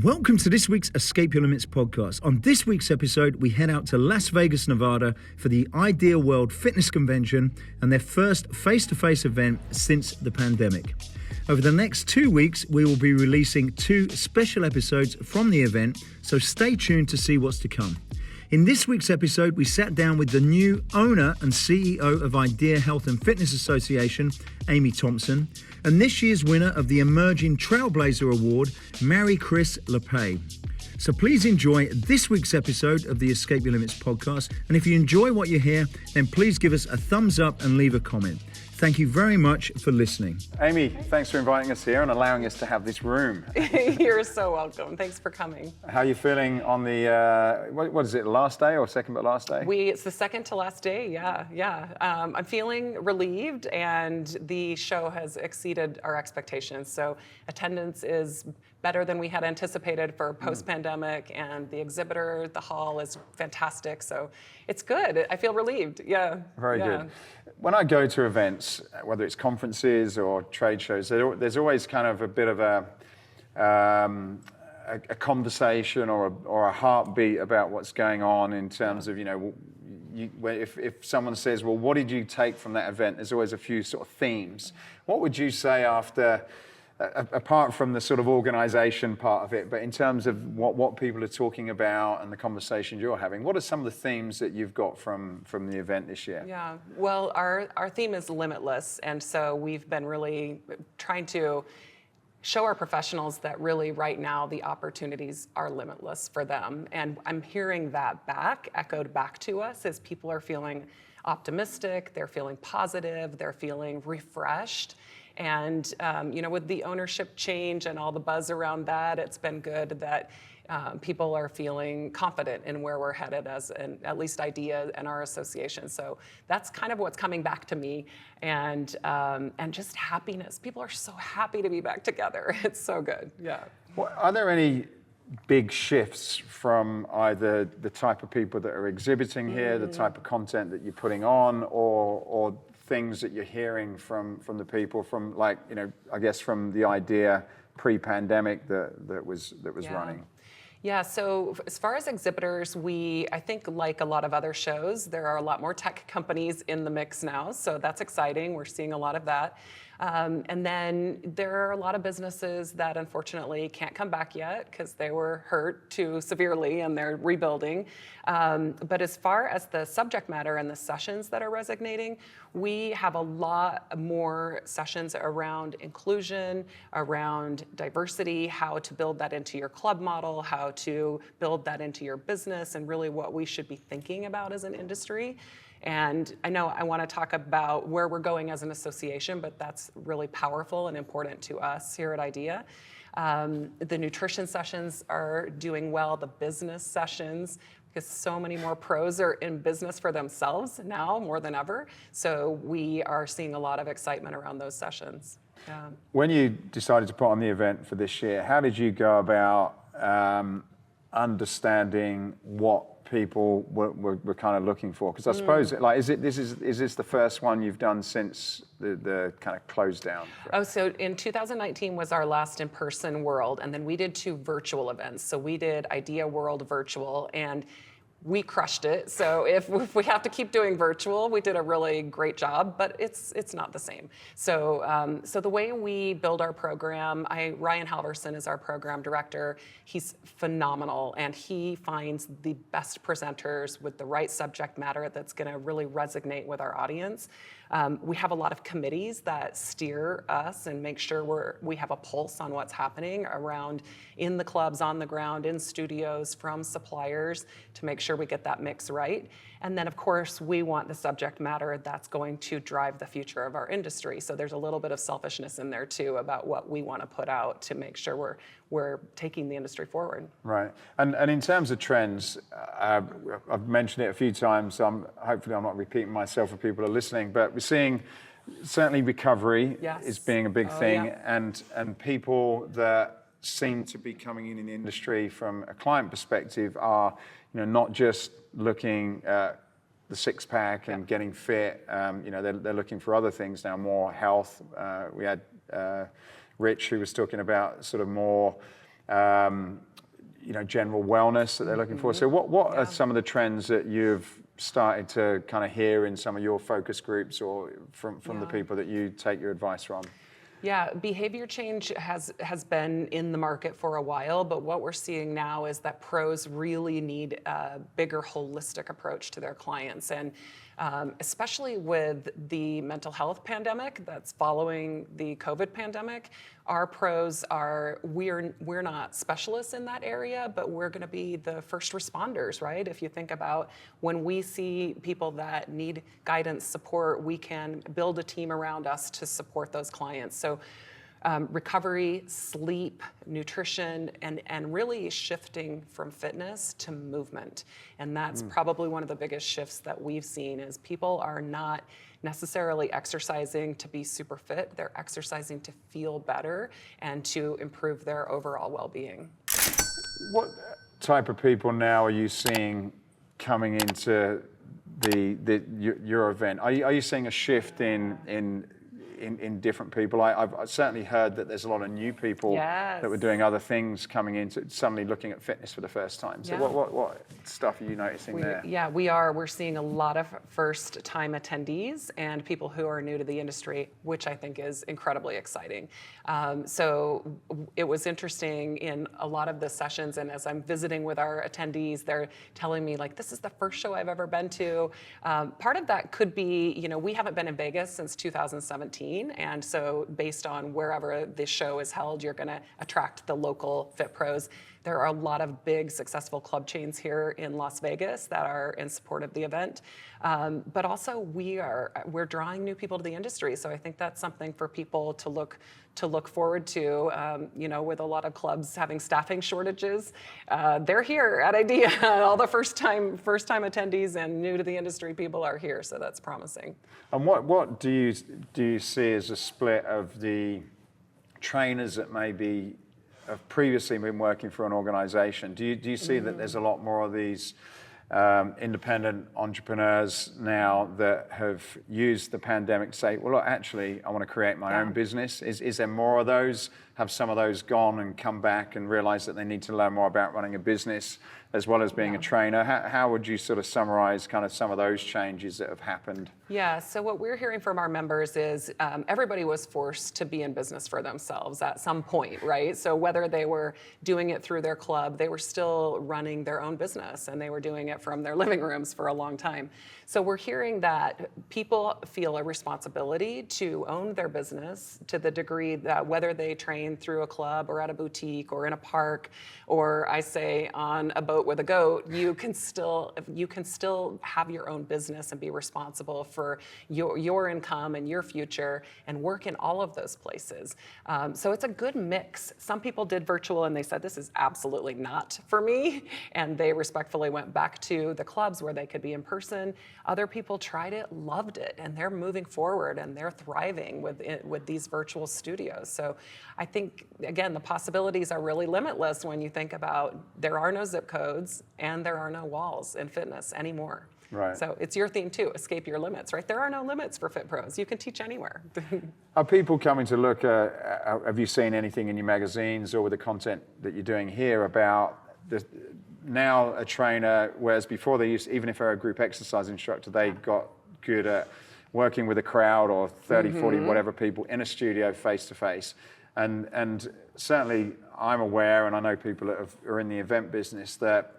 Welcome to this week's Escape Your Limits podcast. On this week's episode, we head out to Las Vegas, Nevada for the Ideal World Fitness Convention and their first face-to-face event since the pandemic. Over the next 2 weeks, we will be releasing 2 special episodes from the event, so stay tuned to see what's to come. In this week's episode, we sat down with the new owner and CEO of Idea Health and Fitness Association, Amy Thompson, and this year's winner of the Emerging Trailblazer Award, Maricris Lapaix. So please enjoy this week's episode of the Escape Your Limits podcast. And if you enjoy what you hear, then please give us a thumbs up and leave a comment. Thank you very much for listening. Amy, thanks for inviting us here and allowing us to have this room. You're so welcome. Thanks for coming. How are you feeling on the, what is it, last day or second but last day? It's the second to last day, yeah. I'm feeling relieved and the show has exceeded our expectations. So attendance is better than we had anticipated for post-pandemic, and the exhibitor, the hall is fantastic. So it's good. I feel relieved, yeah. Very good. When I go to events, whether it's conferences or trade shows, there's always kind of a bit of a conversation or a heartbeat about what's going on in terms of, if someone says, well, what did you take from that event? There's always a few sort of themes. What would you say after, apart from the sort of organization part of it, but in terms of what people are talking about and the conversations you're having, what are some of the themes that you've got from the event this year? Yeah, well, our theme is limitless, and so we've been really trying to show our professionals that really right now the opportunities are limitless for them. And I'm hearing that echoed back to us as people are feeling optimistic, they're feeling positive, they're feeling refreshed. And with the ownership change and all the buzz around that, it's been good that people are feeling confident in where we're headed as at least Idea and our association. So that's kind of what's coming back to me, and just happiness. People are so happy to be back together. It's so good. Yeah. Well, are there any big shifts from either the type of people that are exhibiting here, the type of content that you're putting on, or things that you're hearing from the people from, like, I guess from the Idea pre-pandemic that was running? Yeah, so as far as exhibitors, I think like a lot of other shows, there are a lot more tech companies in the mix now, so that's exciting. We're seeing a lot of that. And then there are a lot of businesses that unfortunately can't come back yet because they were hurt too severely and they're rebuilding. But as far as the subject matter and the sessions that are resonating, we have a lot more sessions around inclusion, around diversity, how to build that into your club model, how to build that into your business, and really what we should be thinking about as an industry. And I know I want to talk about where we're going as an association, but that's really powerful and important to us here at Idea. The nutrition sessions are doing well, the business sessions, because so many more pros are in business for themselves now more than ever. So we are seeing a lot of excitement around those sessions. Yeah. When you decided to put on the event for this year, how did you go about understanding what people were kind of looking for? Because I suppose, is this the first one you've done since the kind of close down? Oh, so in 2019 was our last in-person World, and then we did 2 virtual events. So we did Idea World Virtual, and we crushed it. So if we have to keep doing virtual, we did a really great job, but it's not the same. So so the way we build our program, Ryan Halverson is our program director. He's phenomenal, and he finds the best presenters with the right subject matter that's going to really resonate with our audience. We have a lot of committees that steer us and make sure we have a pulse on what's happening around in the clubs, on the ground, in studios, from suppliers, to make sure we get that mix right. And then, of course, we want the subject matter that's going to drive the future of our industry. So there's a little bit of selfishness in there, too, about what we want to put out to make sure we're taking the industry forward. Right. And in terms of trends, I've mentioned it a few times. Hopefully I'm not repeating myself for people who are listening, but we're seeing certainly recovery is being a big thing, and people that seem to be coming in the industry from a client perspective are, not just looking at the six-pack and getting fit. They're looking for other things now, more health. We had Rich, who was talking about sort of more general wellness that they're looking for. So what are some of the trends that you've started to kind of hear in some of your focus groups or from the people that you take your advice from? Yeah, behavior change has been in the market for a while, but what we're seeing now is that pros really need a bigger holistic approach to their clients. And especially with the mental health pandemic that's following the COVID pandemic, our pros we're not specialists in that area, but we're going to be the first responders, right? If you think about when we see people that need guidance, support, we can build a team around us to support those clients. So recovery, sleep, nutrition, and really shifting from fitness to movement. And that's probably one of the biggest shifts that we've seen is people are not necessarily exercising to be super fit, they're exercising to feel better and to improve their overall well-being. What type of people now are you seeing coming into your event? Are you seeing a shift in different people? I've certainly heard that there's a lot of new people that were doing other things coming into suddenly looking at fitness for the first time. So what stuff are you noticing there? Yeah, we're seeing a lot of first time attendees and people who are new to the industry, which I think is incredibly exciting. So it was interesting in a lot of the sessions, and as I'm visiting with our attendees, they're telling me like, this is the first show I've ever been to. Part of that could be, we haven't been in Vegas since 2017. And so based on wherever the show is held, you're going to attract the local fit pros. There are a lot of big successful club chains here in Las Vegas that are in support of the event. But also we're drawing new people to the industry. So I think that's something for people to look forward to. With a lot of clubs having staffing shortages, they're here at Idea. All the first time attendees and new to the industry people are here. So that's promising. And what do you see as a split of the trainers that maybe have previously been working for an organization? Do you see that there's a lot more of these independent entrepreneurs now that have used the pandemic to say, well, look, actually, I want to create my own business? Is there more of those? Have some of those gone and come back and realize that they need to learn more about running a business as well as being a trainer? How would you sort of summarize kind of some of those changes that have happened? Yeah, so what we're hearing from our members is everybody was forced to be in business for themselves at some point, right? So whether they were doing it through their club, they were still running their own business and they were doing it from their living rooms for a long time. So we're hearing that people feel a responsibility to own their business to the degree that whether they train through a club or at a boutique or in a park, or I say on a boat with a goat, you can still have your own business and be responsible for your income and your future and work in all of those places. So it's a good mix. Some people did virtual and they said, this is absolutely not for me. And they respectfully went back to the clubs where they could be in person. Other people tried it, loved it, and they're moving forward and they're thriving with these virtual studios. So I think, again, the possibilities are really limitless when you think about there are no zip codes and there are no walls in fitness anymore. Right. So it's your theme too, escape your limits, right? There are no limits for fit pros. You can teach anywhere. Are people coming to look at, have you seen anything in your magazines or with the content that you're doing here about now a trainer, whereas before they used, even if they're a group exercise instructor, they got good at working with a crowd or 30, 40, whatever people in a studio face to face. And certainly I'm aware, and I know people that are in the event business, that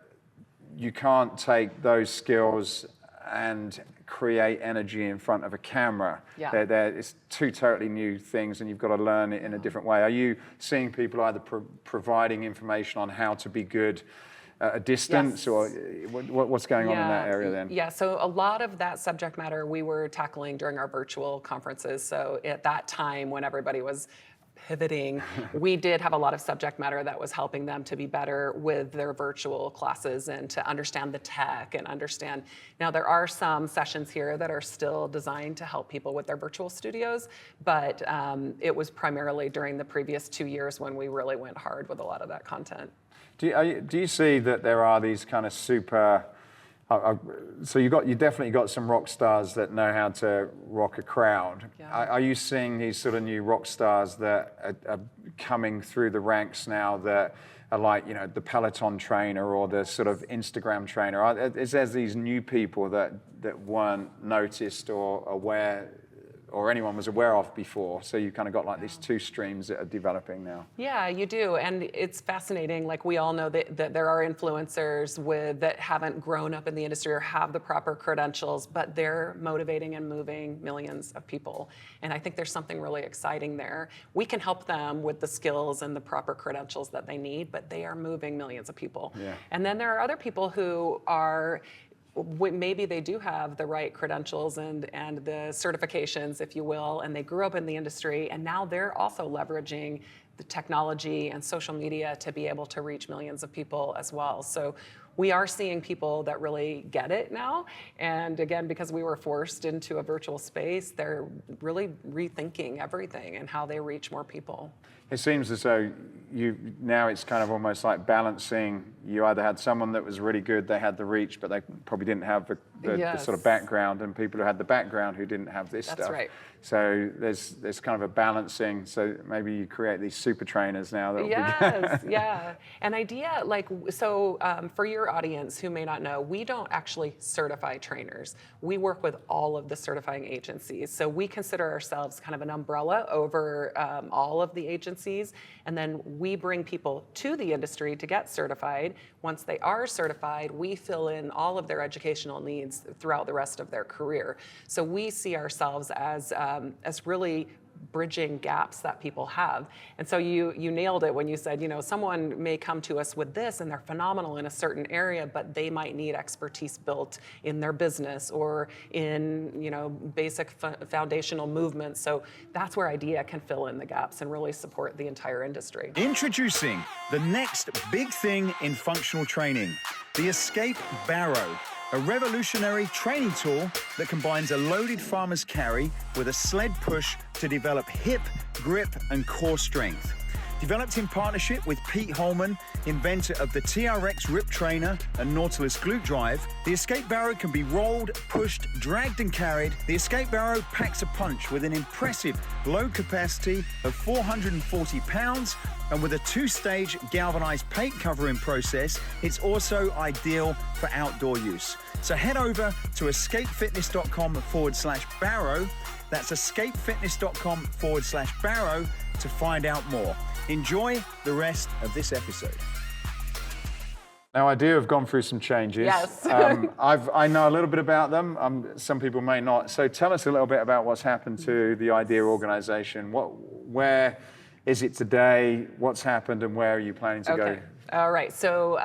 you can't take those skills and create energy in front of a camera. It's two totally new things and you've got to learn it in a different way. Are you seeing people either providing information on how to be good at a distance, or what's going on in that area then? Yeah, so a lot of that subject matter we were tackling during our virtual conferences. So at that time when everybody was pivoting, we did have a lot of subject matter that was helping them to be better with their virtual classes and to understand the tech and understand. Now there are some sessions here that are still designed to help people with their virtual studios, but it was primarily during the previous 2 years when we really went hard with a lot of that content. Do you see that there are these kind of super, so you definitely got some rock stars that know how to rock a crowd. Are you seeing these sort of new rock stars that are coming through the ranks now that are like, the Peloton trainer or the sort of Instagram trainer? Is there these new people that weren't noticed or aware, or anyone was aware of before? So you kind of got like these two streams that are developing now. Yeah, you do. And it's fascinating. Like, we all know that there are influencers that haven't grown up in the industry or have the proper credentials, but they're motivating and moving millions of people. And I think there's something really exciting there. We can help them with the skills and the proper credentials that they need, but they are moving millions of people. Yeah. And then there are other people who are, maybe they do have the right credentials and the certifications, if you will, and they grew up in the industry, and now they're also leveraging the technology and social media to be able to reach millions of people as well. So we are seeing people that really get it now. And again, because we were forced into a virtual space, they're really rethinking everything and how they reach more people. It seems as though now it's kind of almost like balancing. You either had someone that was really good, they had the reach, but they probably didn't have the sort of background, and people who had the background who didn't have this stuff. That's right. So there's kind of a balancing. So maybe you create these super trainers now. Yes, yeah. An idea for your audience who may not know, we don't actually certify trainers. We work with all of the certifying agencies. So we consider ourselves kind of an umbrella over all of the agencies. And then we bring people to the industry to get certified. Once they are certified, we fill in all of their educational needs throughout the rest of their career. So we see ourselves as really bridging gaps that people have. And so you nailed it when you said, someone may come to us with this and they're phenomenal in a certain area, but they might need expertise built in their business or in, basic foundational movements. So that's where IDEA can fill in the gaps and really support the entire industry. Introducing the next big thing in functional training, the Escape Barrow. A revolutionary training tool that combines a loaded farmer's carry with a sled push to develop hip, grip, and core strength. Developed in partnership with Pete Holman, inventor of the TRX Rip Trainer and Nautilus Glute Drive, the Escape Barrow can be rolled, pushed, dragged, and carried. The Escape Barrow packs a punch with an impressive load capacity of 440 pounds, and with a two-stage galvanized paint covering process, it's also ideal for outdoor use. So head over to escapefitness.com/barrow. That's escapefitness.com/barrow to find out more. Enjoy the rest of this episode. Now, I do have gone through some changes. Yes. I know a little bit about them. Some people may not. So tell us a little bit about what's happened to the IDEA organization. Where is it today? What's happened, and where are you planning to go? All right. So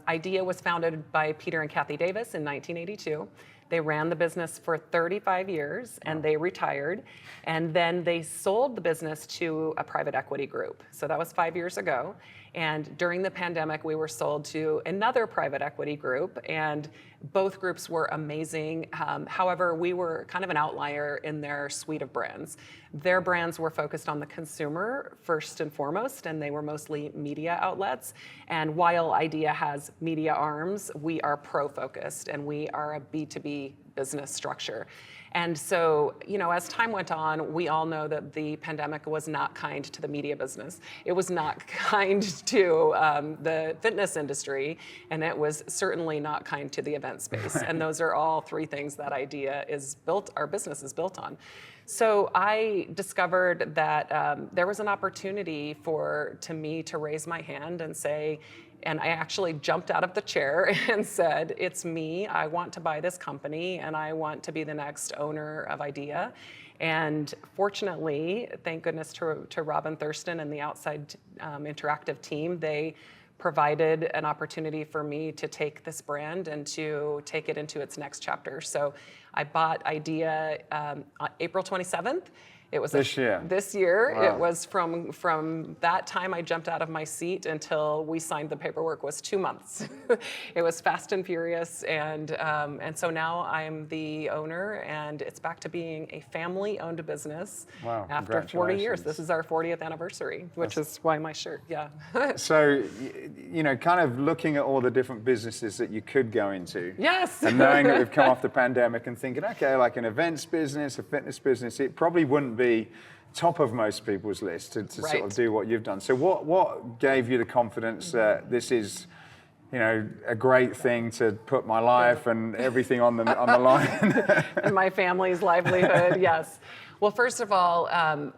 IDEA was founded by Peter and Kathy Davis in 1982. They ran the business for 35 years, and they retired. And then they sold the business to a private equity group. So that was 5 years ago. And during the pandemic, we were sold to another private equity group, and both groups were amazing. However, we were kind of an outlier in their suite of brands. Their brands were focused on the consumer first and foremost, and they were mostly media outlets. And while IDEA has media arms, we are pro-focused, and we are a B2B business structure. And so, as time went on, we all know that the pandemic was not kind to the media business. It was not kind to the fitness industry, and it was certainly not kind to the event space. And those are all three things that our business is built on. So I discovered that there was an opportunity to me to raise my hand and say, and I actually jumped out of the chair and said, it's me, I want to buy this company, and I want to be the next owner of IDEA. And fortunately, thank goodness to Robin Thurston and the outside interactive team, they provided an opportunity for me to take this brand and to take it into its next chapter. So I bought IDEA on April 27th. It was this year. Wow. It was from that time I jumped out of my seat until we signed the paperwork was 2 months. It was fast and furious, and so now I'm the owner, and it's back to being a family-owned business. Wow! After 40 years, this is our 40th anniversary, which is why my shirt. Yeah. So, kind of looking at all the different businesses that you could go into. Yes. And knowing that we've come off the pandemic and thinking, okay, like an events business, a fitness business, it probably wouldn't be top of most people's list to sort Right. of do what you've done. So what gave you the confidence that this is, a great thing to put my life and everything on the line? And my family's livelihood, yes. Well, first of all,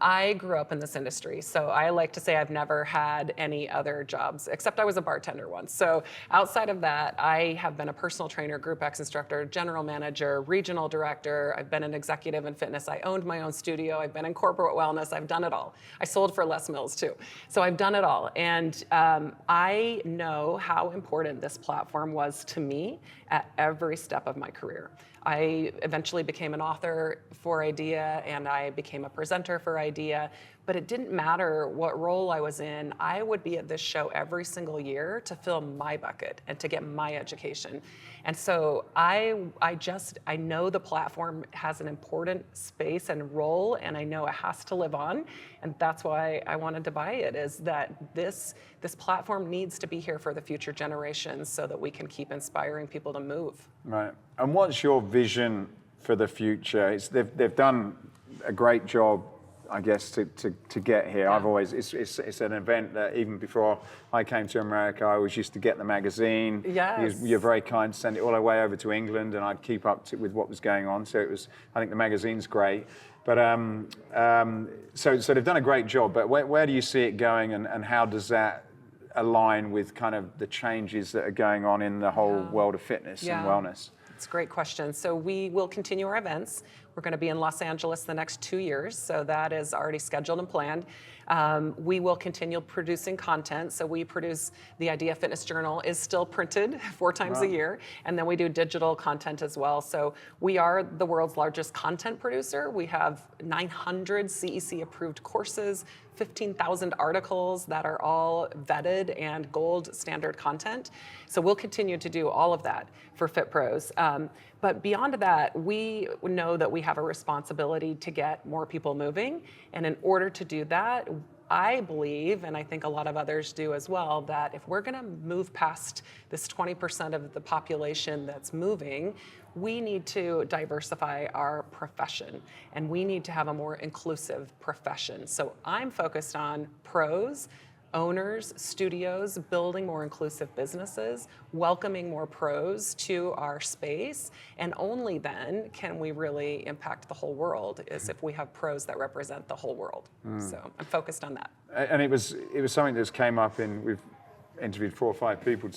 I grew up in this industry, so I like to say I've never had any other jobs, except I was a bartender once. So outside of that, I have been a personal trainer, Group X instructor, general manager, regional director. I've been an executive in fitness. I owned my own studio. I've been in corporate wellness. I've done it all. I sold for Les Mills too. So I've done it all. And I know how important this platform was to me at every step of my career. I eventually became an author for Idea, and I became a presenter for Idea, but it didn't matter what role I was in. I would be at this show every single year to fill my bucket and to get my education. And so I know the platform has an important space and role, and I know it has to live on, and that's why I wanted to buy it, is that this platform needs to be here for the future generations so that we can keep inspiring people to move. Right. And what's your vision for the future? They've done a great job, I guess, to get here. Yeah. It's an event that even before I came to America, I always used to get the magazine. Yes. You're very kind to send it all the way over to England, and I'd keep up with what was going on. So I think the magazine's great. But so they've done a great job. But where do you see it going, and how does that align with kind of the changes that are going on in the whole world of fitness and wellness? It's a great question. So we will continue our events. We're going to be in Los Angeles the next 2 years, so that is already scheduled and planned. We will continue producing content. So we produce the Idea Fitness Journal is still printed 4 times a year, and then we do digital content as well. So we are the world's largest content producer. We have 900 CEC approved courses, 15,000 articles that are all vetted and gold standard content. So we'll continue to do all of that for Fit Pros. But beyond that, we know that we have a responsibility to get more people moving. And in order to do that, I believe, and I think a lot of others do as well, that if we're going to move past this 20% of the population that's moving, we need to diversify our profession, and we need to have a more inclusive profession. So I'm focused on pros, owners, studios, building more inclusive businesses, welcoming more pros to our space, and only then can we really impact the whole world, is if we have pros that represent the whole world. So I'm focused on that. And it was something that came up we've interviewed 4 or 5 people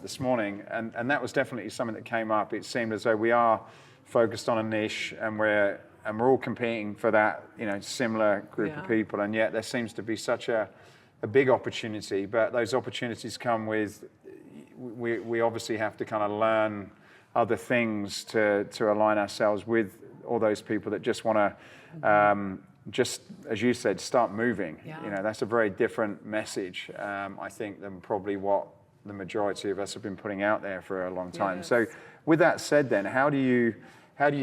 this morning, and that was definitely something that came up. It seemed as though we are focused on a niche, and we're all competing for that similar group of people, and yet there seems to be such a big opportunity. But those opportunities come with we obviously have to kind of learn other things to align ourselves with all those people that just want to just, as you said, start moving. That's a very different message, I think, than probably what the majority of us have been putting out there for a long time. Yes. So with that said, then, how do you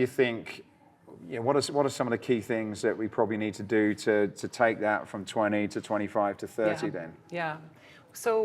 think, what are some of the key things that we probably need to do to take that from 20 to 25 to 30 then? Yeah. So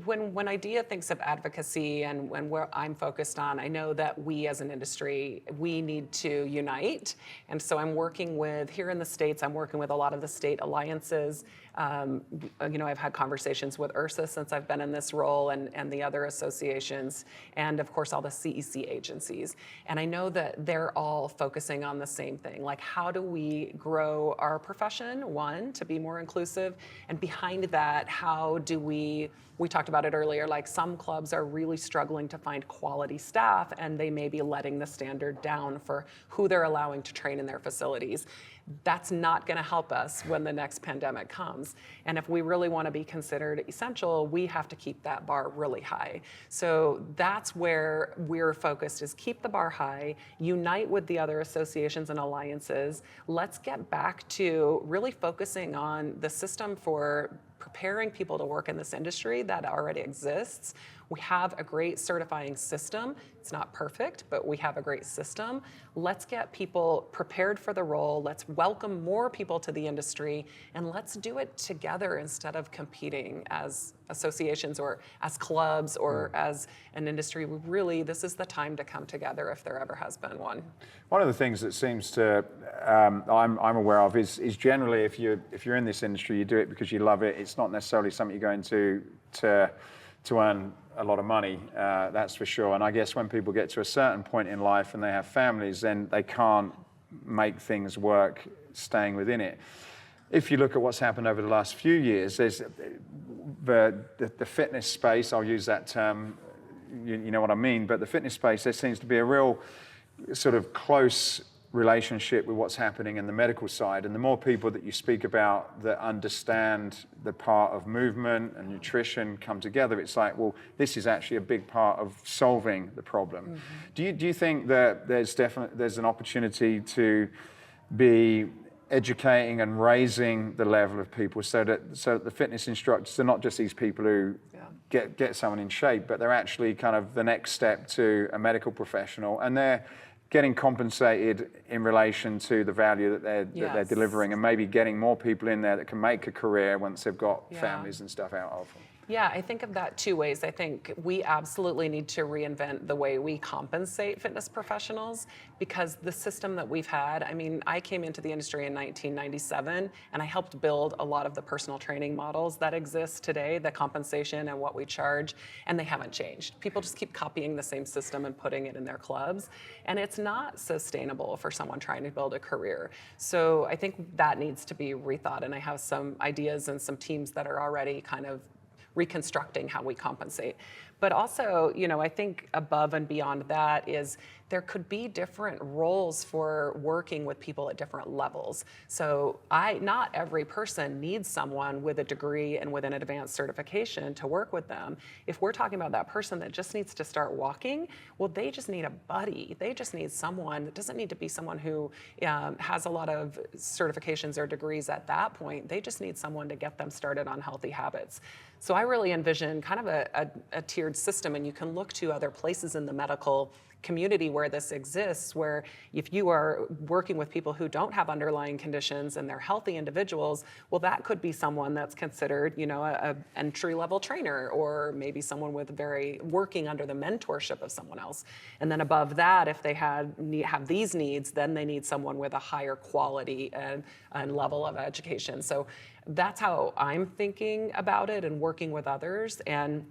when Idea thinks of advocacy and where I'm focused on, I know that we as an industry, we need to unite. And so I'm working with, here in the States, I'm working with a lot of the state alliances. I've had conversations with IRSA since I've been in this role, and the other associations, and of course all the CEC agencies. And I know that they're all focusing on the same thing, like how do we grow our profession, one, to be more inclusive, and behind that, how do we talked about it earlier, like some clubs are really struggling to find quality staff, and they may be letting the standard down for who they're allowing to train in their facilities. That's not going to help us when the next pandemic comes. And if we really want to be considered essential, we have to keep that bar really high. So that's where we're focused, is keep the bar high, unite with the other associations and alliances. Let's get back to really focusing on the system for preparing people to work in this industry that already exists. We have a great certifying system. It's not perfect, but we have a great system. Let's get people prepared for the role. Let's welcome more people to the industry, and let's do it together instead of competing as associations or as clubs or as an industry. This is the time to come together if there ever has been one. One of the things that seems to, I'm aware of is generally if you're in this industry, you do it because you love it. It's not necessarily something you're going to earn a lot of money, that's for sure. And I guess when people get to a certain point in life and they have families, then they can't make things work staying within it. If you look at what's happened over the last few years, there's the fitness space, I'll use that term, you know what I mean, but the fitness space, there seems to be a real sort of close relationship with what's happening in the medical side. And the more people that you speak about that understand the part of movement and nutrition come together, it's like, well, this is actually a big part of solving the problem. Mm-hmm. Do you think that there's an opportunity to be educating and raising the level of people so that the fitness instructors are not just these people who get someone in shape, but they're actually kind of the next step to a medical professional, and they're getting compensated in relation to the value that they're delivering, and maybe getting more people in there that can make a career once they've got families and stuff out of them. Yeah, I think of that two ways. I think we absolutely need to reinvent the way we compensate fitness professionals, because the system that we've had, I mean, I came into the industry in 1997 and I helped build a lot of the personal training models that exist today, the compensation and what we charge, and they haven't changed. People just keep copying the same system and putting it in their clubs, and it's not sustainable for someone trying to build a career. So I think that needs to be rethought, and I have some ideas and some teams that are already kind of reconstructing how we compensate. But also, you know, I think above and beyond that is there could be different roles for working with people at different levels. So not every person needs someone with a degree and with an advanced certification to work with them. If we're talking about that person that just needs to start walking, well, they just need a buddy. They just need someone. It doesn't need to be someone who has a lot of certifications or degrees at that point. They just need someone to get them started on healthy habits. So I really envision kind of a tiered system, and you can look to other places in the medical community where this exists, where if you are working with people who don't have underlying conditions and they're healthy individuals, well, that could be someone that's considered, you know, a entry-level trainer, or maybe someone with working under the mentorship of someone else. And then above that, if they have these needs, then they need someone with a higher quality and level of education. So that's how I'm thinking about it and working with others. And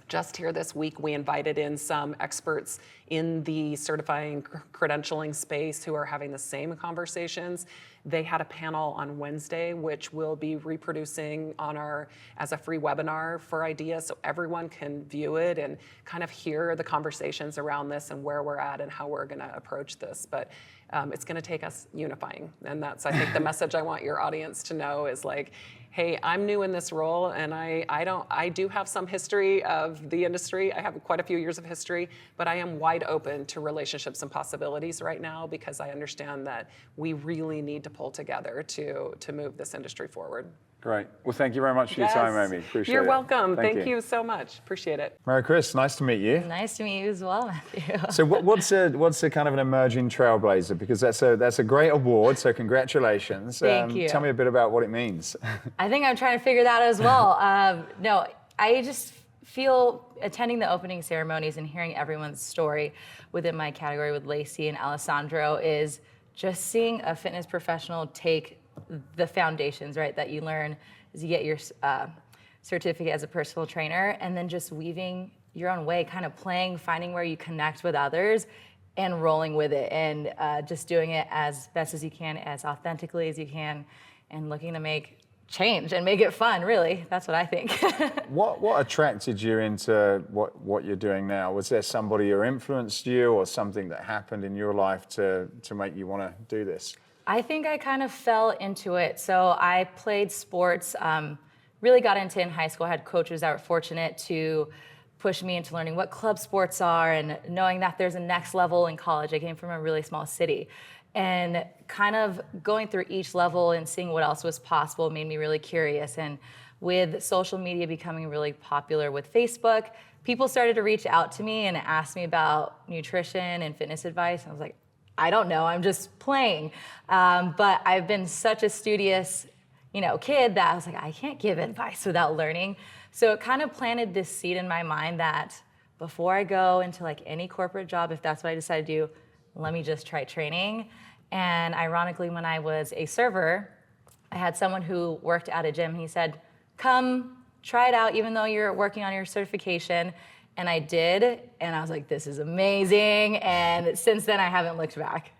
just here this week, we invited in some experts in the certifying credentialing space who are having the same conversations. They had a panel on Wednesday, which we'll be reproducing as a free webinar for Idea, so everyone can view it and kind of hear the conversations around this and where we're at and how we're going to approach this. But it's going to take us unifying, and that's, I think, the message I want your audience to know is like, hey, I'm new in this role, and I do have some history of the industry. I have quite a few years of history, but I am wide open to relationships and possibilities right now, because I understand that we really need to pull together to move this industry forward. Great. Well, thank you very much for your time, Amy. Appreciate it. You're welcome. Thank you so much. Appreciate it. Maricris, nice to meet you. Nice to meet you as well, Matthew. So what's a kind of an emerging trailblazer? Because that's a great award, so congratulations. Thank you. Tell me a bit about what it means. I think I'm trying to figure that out as well. No, I just feel attending the opening ceremonies and hearing everyone's story within my category with Lacey and Alessandro is just seeing a fitness professional take the foundations, right, that you learn as you get your certificate as a personal trainer, and then just weaving your own way, kind of playing, finding where you connect with others and rolling with it, and just doing it as best as you can, as authentically as you can, and looking to make change and make it fun, really. That's what I think. What attracted you into what you're doing now? Was there somebody who influenced you, or something that happened in your life to make you want to do this? I think I kind of fell into it. So I played sports, really got into in high school. I had coaches that were fortunate to push me into learning what club sports are and knowing that there's a next level in college. I came from a really small city. And kind of going through each level and seeing what else was possible made me really curious. And with social media becoming really popular with Facebook, people started to reach out to me and ask me about nutrition and fitness advice. I was like, I don't know, I'm just playing. But I've been such a studious, kid that I was like, I can't give advice without learning. So it kind of planted this seed in my mind that before I go into like any corporate job, if that's what I decide to do, let me just try training. And ironically, when I was a server, I had someone who worked at a gym, and he said, come try it out even though you're working on your certification. And I did, and I was like, this is amazing. And since then, I haven't looked back.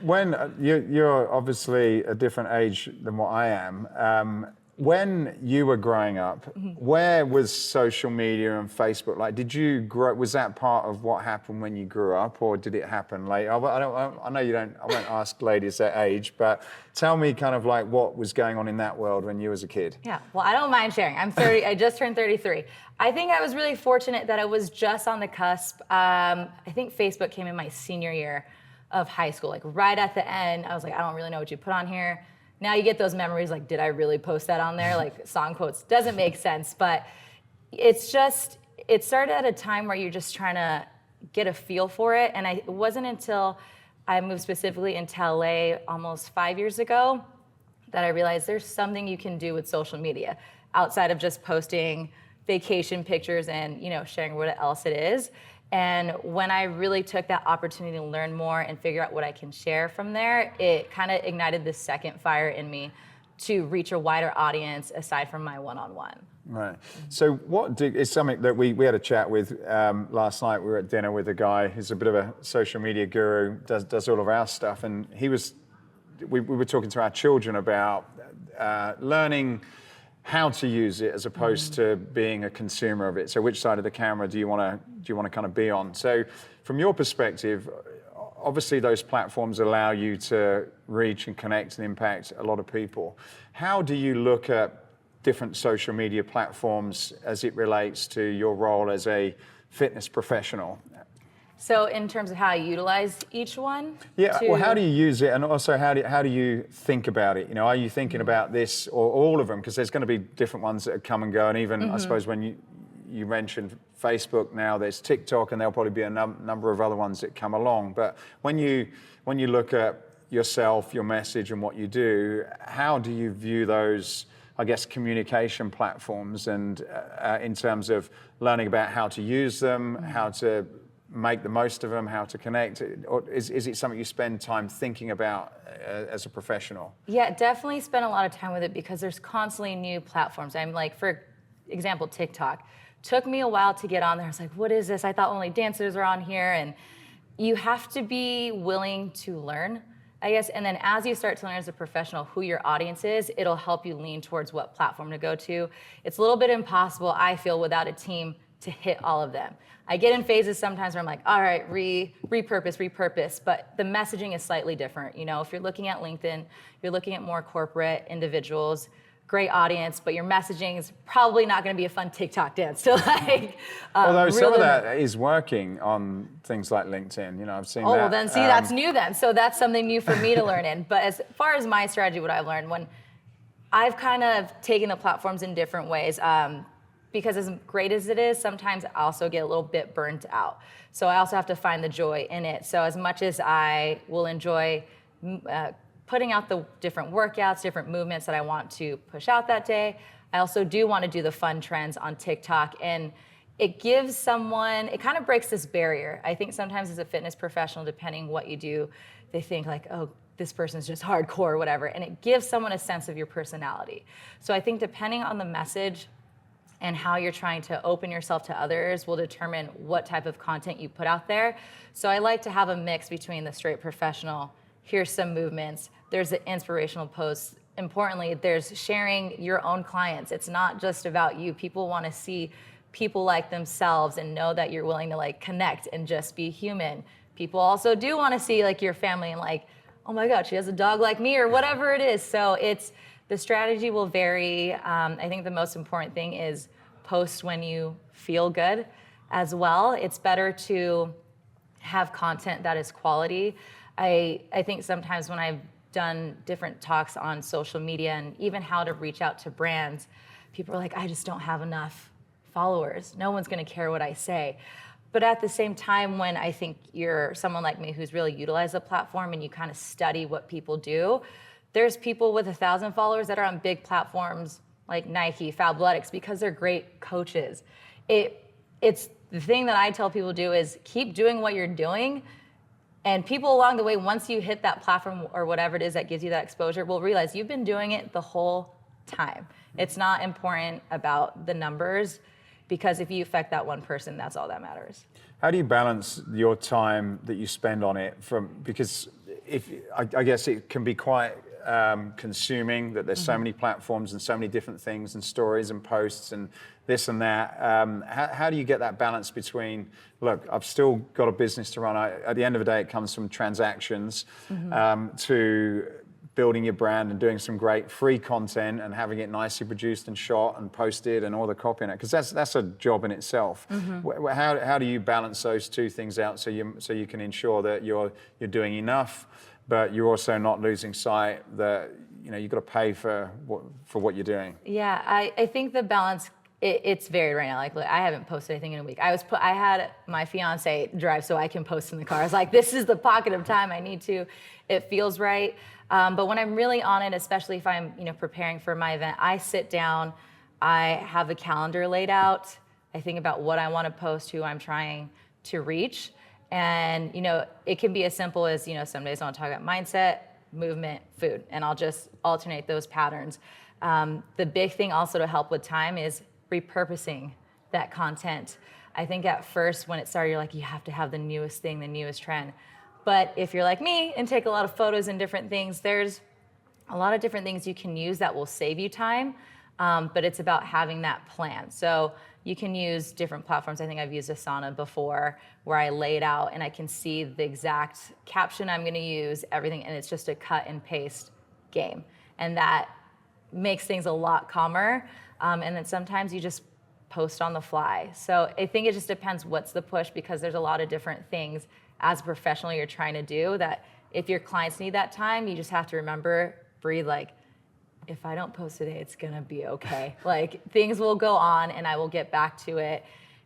When you're obviously a different age than what I am, when you were growing up, where was social media and Facebook? Like, did you grow? Was that part of what happened when you grew up, or did it happen later? I know you don't. I won't ask ladies their age, but tell me kind of like what was going on in that world when you was a kid. Yeah, well, I don't mind sharing. I'm 30. I just turned 33. I think I was really fortunate that I was just on the cusp. I think Facebook came in my senior year of high school, like right at the end. I was like, I don't really know what you put on here. Now you get those memories like, did I really post that on there? Like song quotes, doesn't make sense, but it's just, it started at a time where you're just trying to get a feel for it. And it wasn't until I moved specifically into LA almost 5 years ago that I realized there's something you can do with social media outside of just posting vacation pictures and sharing what else it is. And when I really took that opportunity to learn more and figure out what I can share from there, it kind of ignited this second fire in me to reach a wider audience aside from my one-on-one. Right. So it's something that we had a chat with last night. We were at dinner with a guy who's a bit of a social media guru, does all of our stuff. And we were talking to our children about learning how to use it as opposed to being a consumer of it. So which side of the camera do you want to kind of be on? So from your perspective, obviously those platforms allow you to reach and connect and impact a lot of people. How do you look at different social media platforms as it relates to your role as a fitness professional? So in terms of how I utilize each one? Yeah, well, how do you use it? And also, how do you think about it? Are you thinking about this or all of them? Because there's going to be different ones that come and go. And even, I suppose, when you mentioned Facebook now, there's TikTok, and there'll probably be a number of other ones that come along. But when you look at yourself, your message, and what you do, how do you view those, I guess, communication platforms, and in terms of learning about how to use them, how to make the most of them, how to connect? Or is it something you spend time thinking about as a professional? Yeah, definitely spend a lot of time with it because there's constantly new platforms. I'm like, for example, TikTok. Took me a while to get on there. I was like, what is this? I thought only dancers are on here. And you have to be willing to learn, I guess. And then as you start to learn as a professional who your audience is, it'll help you lean towards what platform to go to. It's a little bit impossible, I feel, without a team to hit all of them. I get in phases sometimes where I'm like, all right, repurpose, but the messaging is slightly different. If you're looking at LinkedIn, you're looking at more corporate individuals, great audience, but your messaging is probably not going to be a fun TikTok dance to like. Although some of that is working on things like LinkedIn, I've seen that. Oh, well then see, that's new then. So that's something new for me to learn in. But as far as my strategy, what I've learned, when I've kind of taken the platforms in different ways, because as great as it is, sometimes I also get a little bit burnt out. So I also have to find the joy in it. So as much as I will enjoy putting out the different workouts, different movements that I want to push out that day, I also do want to do the fun trends on TikTok. And it gives someone, it kind of breaks this barrier. I think sometimes as a fitness professional, depending what you do, they think like, oh, this person's just hardcore or whatever. And it gives someone a sense of your personality. So I think depending on the message and how you're trying to open yourself to others will determine what type of content you put out there. So I like to have a mix between the straight professional, here's some movements, there's the inspirational posts. Importantly, there's sharing your own clients. It's not just about you. People want to see people like themselves and know that you're willing to like connect and just be human. People also do want to see like your family and like, oh my God, she has a dog like me or whatever it is. So the strategy will vary. I think the most important thing is post when you feel good as well. It's better to have content that is quality. I think sometimes when I've done different talks on social media and even how to reach out to brands, people are like, I just don't have enough followers. No one's gonna care what I say. But at the same time, when I think you're someone like me who's really utilized the platform and you kind of study what people do, there's people with 1,000 followers that are on big platforms like Nike, Fabletics, because they're great coaches. It's the thing that I tell people to do is keep doing what you're doing, and people along the way, once you hit that platform or whatever it is that gives you that exposure, will realize you've been doing it the whole time. It's not important about the numbers, because if you affect that one person, that's all that matters. How do you balance your time that you spend on it because I guess it can be quite consuming, that there's so many platforms and so many different things and stories and posts and this and that. How do you get that balance between, look, I've still got a business to run. At the end of the day, it comes from transactions to building your brand and doing some great free content and having it nicely produced and shot and posted and all the copy in it, because that's a job in itself. How do you balance those two things out so you can ensure that you're doing enough, but you're also not losing sight that you've got to pay for what you're doing? Yeah, I think the balance, it's varied right now. Like, I haven't posted anything in a week. I had my fiance drive so I can post in the car. I was like, this is the pocket of time I need to. It feels right. But when I'm really on it, especially if I'm preparing for my event, I sit down, I have a calendar laid out. I think about what I want to post, who I'm trying to reach. And it can be as simple as, some days I want to talk about mindset, movement, food, and I'll just alternate those patterns. The big thing also to help with time is repurposing that content. I think at first when it started, you're like, you have to have the newest thing, the newest trend. But if you're like me and take a lot of photos and different things, there's a lot of different things you can use that will save you time, but it's about having that plan. So you can use different platforms. I think I've used Asana before, where I lay it out and I can see the exact caption I'm gonna use, everything, and it's just a cut and paste game. And that makes things a lot calmer. And then sometimes you just post on the fly. So I think it just depends what's the push, because there's a lot of different things as a professional you're trying to do that if your clients need that time, you just have to remember, breathe, like, if I don't post today, it's gonna be okay. Like, things will go on and I will get back to it,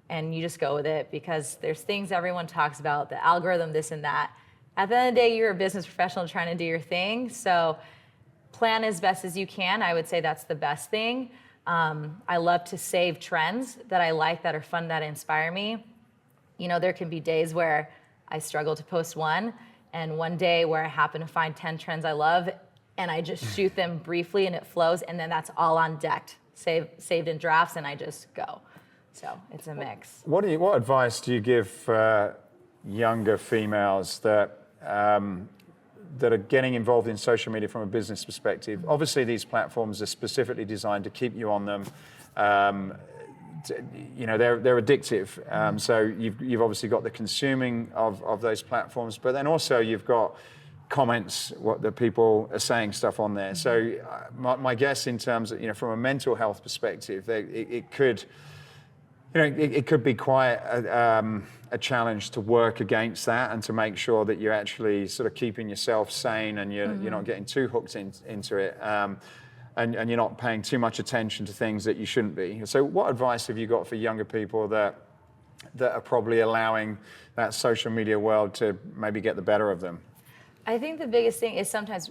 and you just go with it, because there's things everyone talks about, the algorithm, this and that. At the end of the day, you're a business professional trying to do your thing, so plan as best as you can. I would say that's the best thing. I love to save trends that I like, that are fun, that inspire me. There can be days where I struggle to post one, and one day where I happen to find 10 trends I love, and I just shoot them briefly and it flows, and then that's all on deck, saved in drafts, and I just go. So it's a mix. What advice do you give younger females that are getting involved in social media from a business perspective? Obviously, these platforms are specifically designed to keep you on them. They're addictive. So you've obviously got the consuming of those platforms, but then also you've got comments, what the people are saying stuff on there. So my guess in terms of, from a mental health perspective, it could be quite a challenge to work against that and to make sure that you're actually sort of keeping yourself sane and you're not getting too hooked into it. And you're not paying too much attention to things that you shouldn't be. So what advice have you got for younger people that are probably allowing that social media world to maybe get the better of them? I think the biggest thing is sometimes,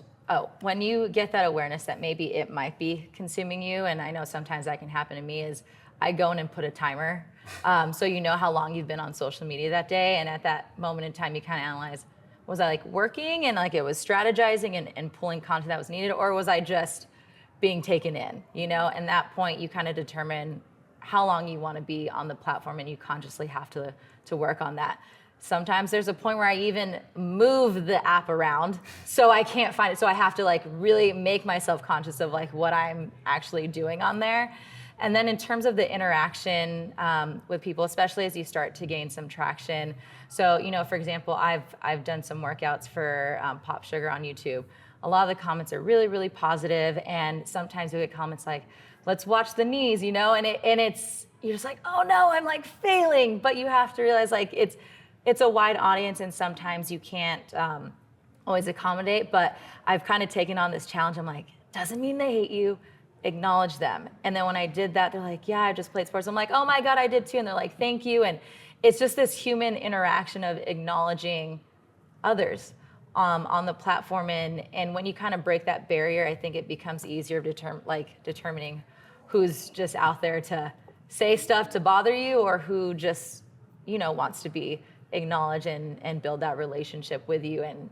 when you get that awareness that maybe it might be consuming you, and I know sometimes that can happen to me, is I go in and put a timer. So you know how long you've been on social media that day, and at that moment in time you kind of analyze, was I working and it was strategizing and pulling content that was needed, or was I just being taken in, And that point you kind of determine how long you want to be on the platform, and you consciously have to work on that. Sometimes there's a point where I even move the app around so I can't find it. So I have to really make myself conscious of what I'm actually doing on there. And then in terms of the interaction with people, especially as you start to gain some traction. So, for example, I've done some workouts for Pop Sugar on YouTube. A lot of the comments are really, really positive, and sometimes we get comments like, let's watch the knees, and it's, you're just like, oh no, I'm failing. But you have to realize it's a wide audience, and sometimes you can't always accommodate, but I've kind of taken on this challenge. I'm like, doesn't mean they hate you, acknowledge them. And then when I did that, they're like, yeah, I just played sports. I'm like, oh my God, I did too. And they're like, thank you. And it's just this human interaction of acknowledging others on the platform. And when you kind of break that barrier, I think it becomes easier determining who's just out there to say stuff to bother you or who just, wants to be acknowledged and build that relationship with you and,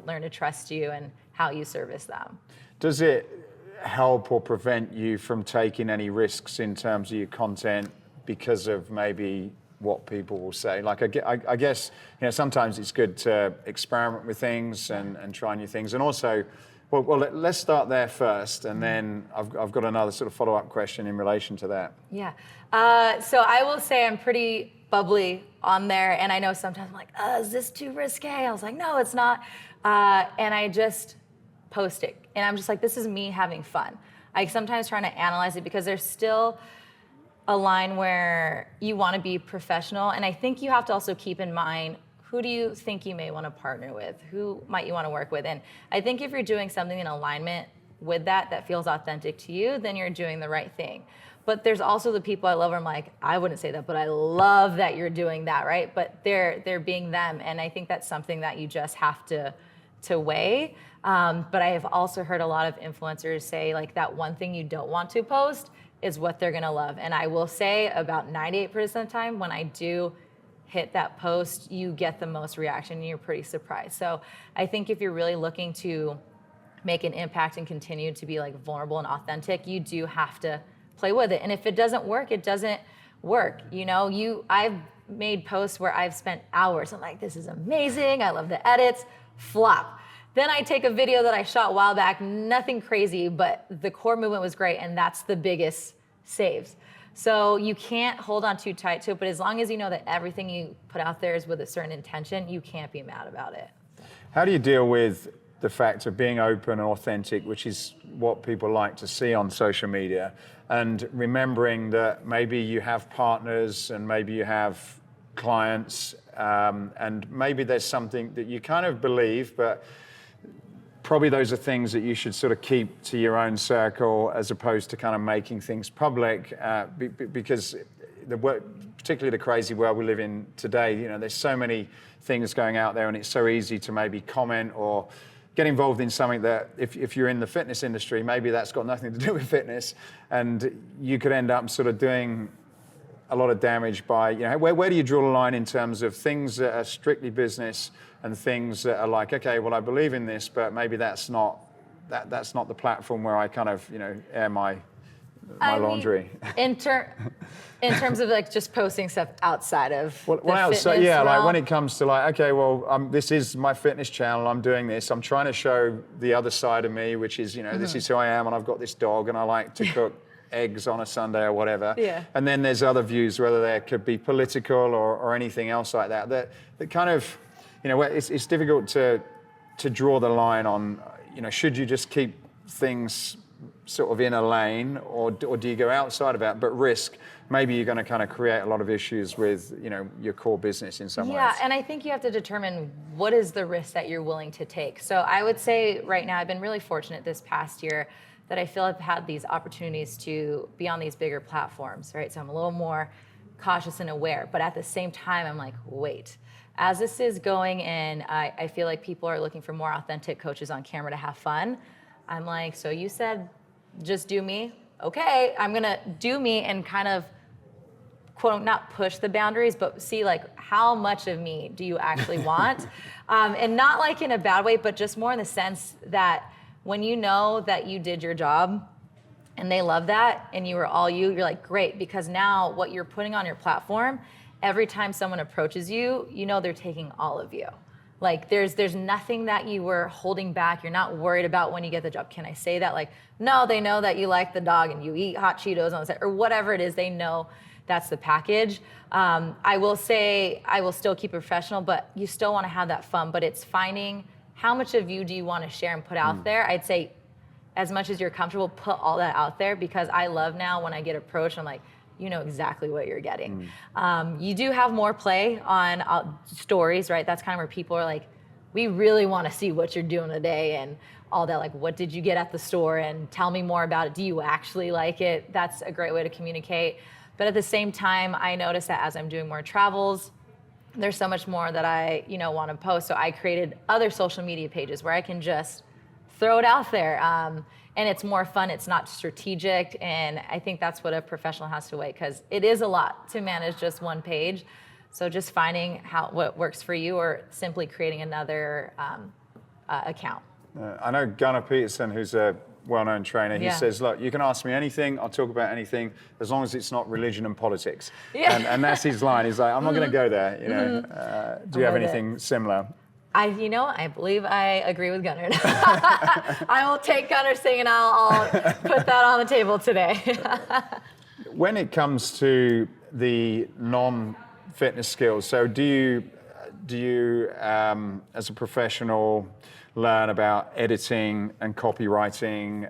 learn to trust you and how you service them. Does it help or prevent you from taking any risks in terms of your content because of maybe what people will say? Like, I guess, sometimes it's good to experiment with things and try new things. And also, well, let's start there first, and then I've got another sort of follow-up question in relation to that. Yeah. So I will say I'm pretty bubbly on there, and I know sometimes I'm like, is this too risque? I was like, no, it's not. And I just post it. And I'm just like, this is me having fun. I sometimes trying to analyze it because there's still a line where you want to be professional. And I think you have to also keep in mind, who do you think you may want to partner with? Who might you want to work with? And I think if you're doing something in alignment with that feels authentic to you, then you're doing the right thing. But there's also the people I love where I'm like, I wouldn't say that, but I love that you're doing that, right? But they're being them. And I think that's something that you just have to weigh. But I have also heard a lot of influencers say like that one thing you don't want to post is what they're gonna love. And I will say about 98% of the time when I do hit that post, you get the most reaction and you're pretty surprised. So I think if you're really looking to make an impact and continue to be like vulnerable and authentic, you do have to play with it. And if it doesn't work, it doesn't work. I've made posts where I've spent hours. I'm like, this is amazing. I love the edits. Flop. Then I take a video that I shot a while back, nothing crazy, but the core movement was great, and that's the biggest saves. So you can't hold on too tight to it, but as long as you know that everything you put out there is with a certain intention, you can't be mad about it. How do you deal with the fact of being open and authentic, which is what people like to see on social media, and remembering that maybe you have partners and maybe you have clients, and maybe there's something that you kind of believe, but probably those are things that you should sort of keep to your own circle as opposed to kind of making things public, because particularly the crazy world we live in today, there's so many things going out there and it's so easy to maybe comment or get involved in something that if you're in the fitness industry, maybe that's got nothing to do with fitness, and you could end up sort of doing a lot of damage by, where do you draw the line in terms of things that are strictly business and things that are like, okay, well, I believe in this, but maybe that's not the platform where I kind of, air my laundry. In terms of like just posting stuff outside of the fitness yeah, realm. like when it comes to like, okay, well, this is my fitness channel, I'm doing this, I'm trying to show the other side of me, which is, this is who I am, and I've got this dog, and I like to cook eggs on a Sunday or whatever. Yeah. And then there's other views, whether they could be political or anything else like that, that kind of, it's difficult to draw the line on, should you just keep things sort of in a lane, or do you go outside of that, but risk, maybe you're going to kind of create a lot of issues with, your core business in some ways. Yeah, and I think you have to determine what is the risk that you're willing to take. So I would say right now, I've been really fortunate this past year that I feel I've had these opportunities to be on these bigger platforms, right? So I'm a little more cautious and aware, but at the same time, I'm like, wait, as this is going and I feel like people are looking for more authentic coaches on camera to have fun, I'm like, so you said, just do me? Okay, I'm gonna do me and kind of, quote, not push the boundaries, but see like, how much of me do you actually want? And not like in a bad way, but just more in the sense that when you know that you did your job and they love that and you were all you're like, great, because now what you're putting on your platform, every time someone approaches you, they're taking all of you. Like there's nothing that you were holding back. You're not worried about when you get the job. Can I say that? Like, no, they know that you like the dog and you eat hot Cheetos on the set or whatever it is. They know that's the package. I will say I will still keep it professional, but you still want to have that fun. But it's finding how much of you do you want to share and put out there. I'd say as much as you're comfortable, put all that out there, because I love now when I get approached, I'm like, you know exactly what you're getting. You do have more play on stories, right? That's kind of where people are like, we really want to see what you're doing today and all that, like, what did you get at the store, and tell me more about it. Do you actually like it? That's a great way to communicate. But at the same time, I notice that as I'm doing more travels, there's so much more that I, want to post. So I created other social media pages where I can just throw it out there. And it's more fun, it's not strategic. And I think that's what a professional has to weigh, because it is a lot to manage just one page. So just finding what works for you, or simply creating another account. I know Gunnar Peterson, who's a well-known trainer, he says, look, you can ask me anything, I'll talk about anything, as long as it's not religion and politics. Yeah. And that's his line. He's like, I'm not going to go there. Do you have anything similar? I believe I agree with Gunnar. I will take Gunnar's thing and I'll put that on the table today. When it comes to the non-fitness skills, so do you as a professional learn about editing and copywriting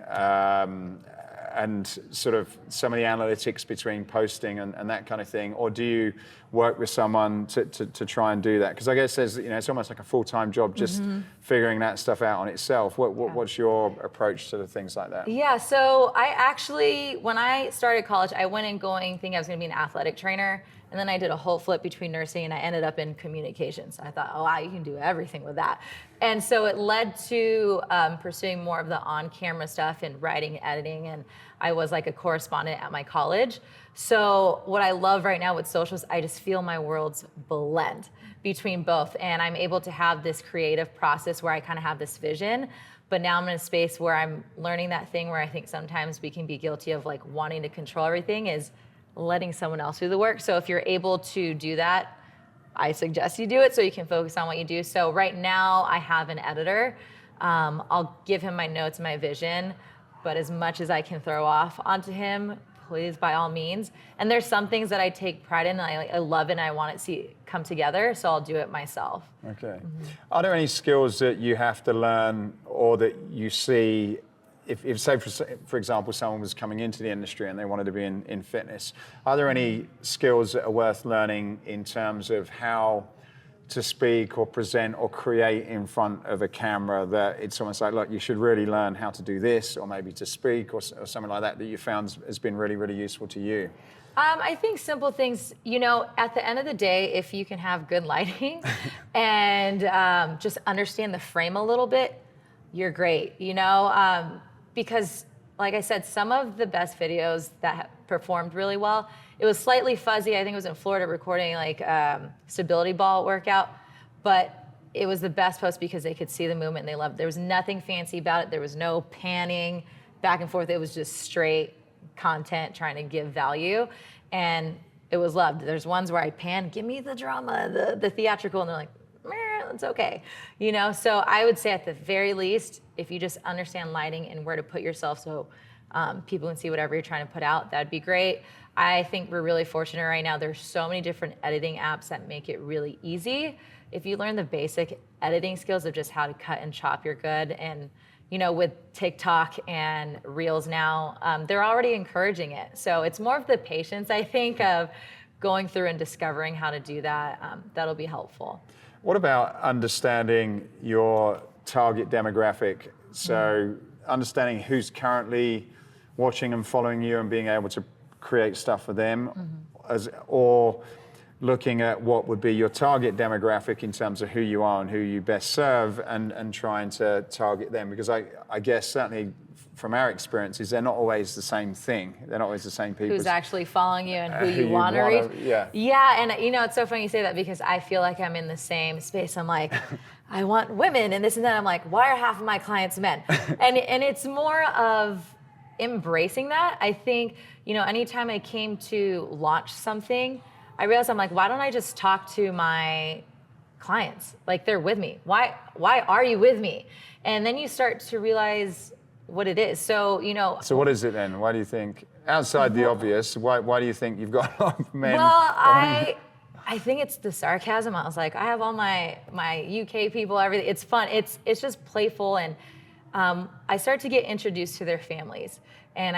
and sort of some of the analytics between posting and that kind of thing, or do you work with someone to try and do that? Because I guess there's, it's almost like a full-time job just figuring that stuff out on itself. What's your approach to the things like that? Yeah, so I actually, when I started college, I went in thinking I was going to be an athletic trainer. And then I did a whole flip between nursing, and I ended up in communications. I thought, oh, wow, you can do everything with that. And so it led to pursuing more of the on-camera stuff and writing, editing, and I was like a correspondent at my college. So what I love right now with socials, I just feel my worlds blend between both. And I'm able to have this creative process where I kind of have this vision, but now I'm in a space where I'm learning that thing where I think sometimes we can be guilty of like wanting to control everything, is letting someone else do the work. So if you're able to do that, I suggest you do it so you can focus on what you do. So right now I have an editor. I'll give him my notes, my vision, but as much as I can throw off onto him, please, by all means. And there's some things that I take pride in, and I love it, and I want it to come together, so I'll do it myself. Okay. Are there any skills that you have to learn, or that you see, if say, for example, someone was coming into the industry and they wanted to be in fitness, are there any skills that are worth learning in terms of how to speak or present or create in front of a camera, that it's almost like, look, you should really learn how to do this, or maybe to speak, or something like that you found has been really, really useful to you? I think simple things, at the end of the day, if you can have good lighting and just understand the frame a little bit, you're great, because like I said, some of the best videos that performed really well, it was slightly fuzzy. I think it was in Florida recording like stability ball workout, but it was the best post because they could see the movement and they loved it. There was nothing fancy about it. There was no panning back and forth. It was just straight content trying to give value, and it was loved. There's ones where I pan, give me the drama, the theatrical, and they're like, it's okay. So I would say at the very least, if you just understand lighting and where to put yourself so people can see whatever you're trying to put out, that'd be great. I think we're really fortunate right now. There's so many different editing apps that make it really easy. If you learn the basic editing skills of just how to cut and chop, you're good. And with TikTok and Reels now, they're already encouraging it. So it's more of the patience, I think, of going through and discovering how to do that. That'll be helpful. What about understanding your target demographic? So understanding who's currently watching and following you and being able to create stuff for them, or looking at what would be your target demographic in terms of who you are and who you best serve, and trying to target them. Because I guess certainly from our experiences, they're not always the same thing. They're not always the same people. Who's actually following you and who you want to reach. Yeah, and it's so funny you say that, because I feel like I'm in the same space. I'm like, I want women and this and that. I'm like, why are half of my clients men? and it's more of embracing that. I think, anytime I came to launch something, I realized I'm like, why don't I just talk to my clients? Like, they're with me. Why are you with me? And then you start to realize what it is. So, So what is it then? Why do you think, outside the obvious, why do you think you've got a lot of men? Well, I think it's the sarcasm. I was like, I have all my UK people, everything. It's fun. It's just playful, and I start to get introduced to their families. And